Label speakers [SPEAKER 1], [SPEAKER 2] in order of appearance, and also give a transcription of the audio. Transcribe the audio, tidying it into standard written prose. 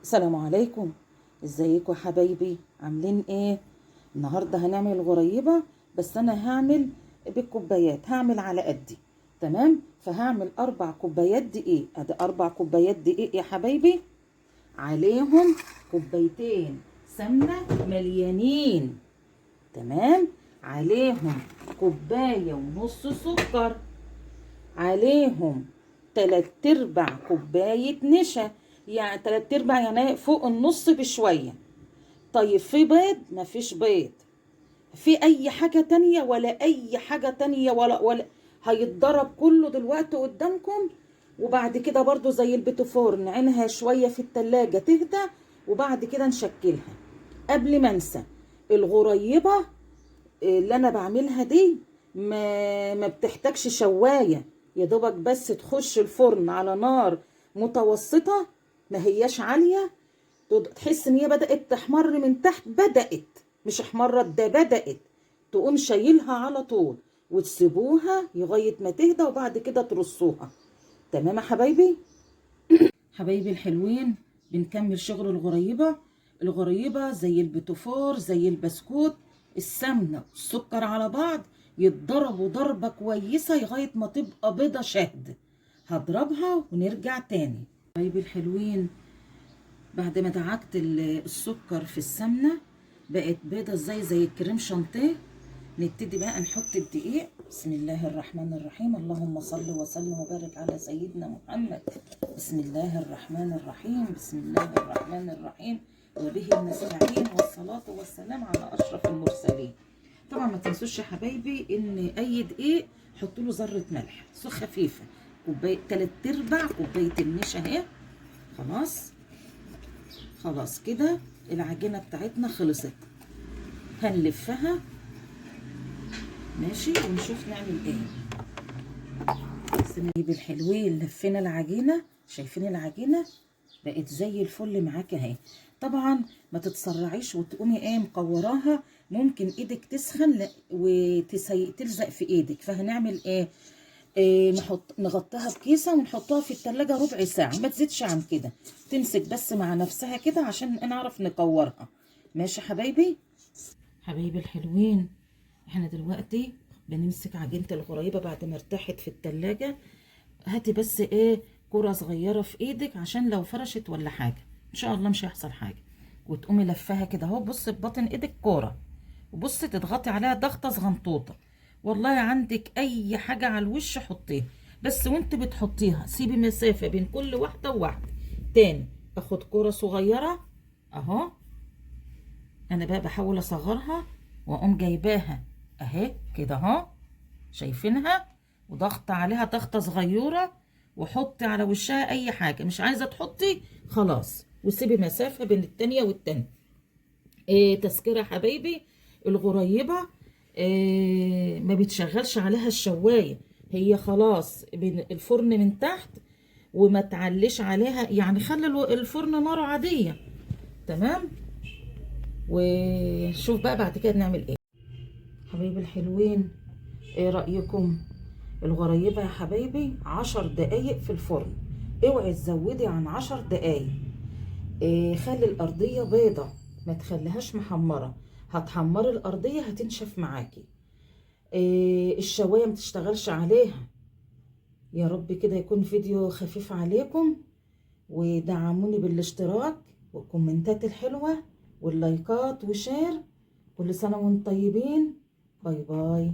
[SPEAKER 1] السلام عليكم. ازيكم يا حبايبي؟ عاملين ايه؟ النهارده هنعمل غريبه، بس انا هعمل بالكوبايات، هعمل على قدي. تمام؟ فهعمل 4 كوبايات دقيق. ادي 4 كوبايات دقيق يا حبايبي، عليهم كوبايتين سمنه مليانين. تمام؟ عليهم كوبايه ونص سكر، عليهم 3/4 كوباية نشا، يعني 3/4 يعني فوق النص بشوية. طيب في بيض؟ مفيش بيض. في اي حاجة تانية؟ ولا اي حاجة تانية، ولا هيتضرب كله دلوقتي قدامكم. وبعد كده برضو زي البيتفور نعينها شوية في التلاجة تهدى، وبعد كده نشكلها. قبل ما انسى، الغريبة اللي انا بعملها دي ما بتحتاجش شوايه، يا دوبك بس تخش الفرن على نار متوسطه، ما هياش عاليه. تحس ان هي بدات تحمر من تحت، بدات مش احمرت، ده بدات. تقوم شايلها على طول وتسيبوها لغايه ما تهدى، وبعد كده ترصوها. تمام يا حبايبي؟ حبايبي الحلوين، بنكمل شغل الغريبة. الغريبة زي البيتوفور، زي البسكوت، السمنة والسكر على بعض يتضربوا ضربة كويسة لغاية ما تبقى بيضة شهد. هضربها ونرجع تاني. حبايبي الحلوين، بعد ما دعكت السكر في السمنة بقت بيضة زي الكريم شانتيه. نبتدي بقى نحط الدقيق. بسم الله الرحمن الرحيم، اللهم صل وسلم وبارك على سيدنا محمد. بسم الله الرحمن الرحيم، بسم الله الرحمن الرحيم، وبه نستعين، والصلاة والسلام على أشرف المرسلين. طبعا ما تنسوش يا حبايبي ان اي دقيق حطوا له ذرة ملح خفيفة. كوباية 3/4 كوباية النشا اهي. خلاص كده العجينة بتاعتنا خلصت. هنلفها ماشي ونشوف نعمل ايه. نجيب الحلوين، لفينا العجينه، شايفين العجينه بقت زي الفل معاكي اهي. طبعا ما تتسرعيش وتقومي ايه مقوراها، ممكن ايدك تسخن وتلزق في ايدك. فهنعمل ايه؟ نغطيها بكيسه ونحطها في التلاجة ربع ساعه، ما تزيدش عن كده. تمسك بس مع نفسها كده عشان نعرف نكورها. ماشي حبايبي؟ حبايبي الحلوين، احنا دلوقتي بنمسك عجينة الغريبة بعد ما ارتاحت في التلاجة. هاتي بس ايه كرة صغيرة في ايدك عشان لو فرشت ولا حاجة ان شاء الله مش هيحصل حاجة. وتقومي لفها كده اهو. بصي ببطن ايدك كورة، وبصي تضغطي عليها ضغطة صغنطوطة. والله عندك اي حاجة على الوش حطيها، بس وانت بتحطيها سيبي مسافة بين كل واحدة وواحدة. تاني اخد كرة صغيرة اهو. انا بقى بحاول اصغرها واقوم جايباها اهي كده اهو، شايفينها؟ وضغط عليها ضغطه صغيره، وحطي على وشها اي حاجه. مش عايزه تحطي خلاص، وسيبي مسافه بين التانيه والتانيه. تذكره حبايبي، الغريبه ما بيتشغلش عليها الشوايه، هي خلاص بين الفرن من تحت، وما تعليش عليها، يعني خلي الفرن نار عاديه. تمام؟ وشوف بقى بعد كده نعمل ايه. حبايبي الحلوين، ايه رأيكم؟ الغريبة يا حبايبي 10 دقايق في الفرن، اوعي تزودي عن 10 دقايق. خلي الأرضية بيضة، ما تخليهاش محمرة. هتحمري الأرضية هتنشف معاكي. الشواية ما تشتغلش عليها. يا رب كده يكون فيديو خفيف عليكم، ودعموني بالاشتراك والكومنتات الحلوة واللايكات وشير. كل سنة وانتم طيبين. باي باي.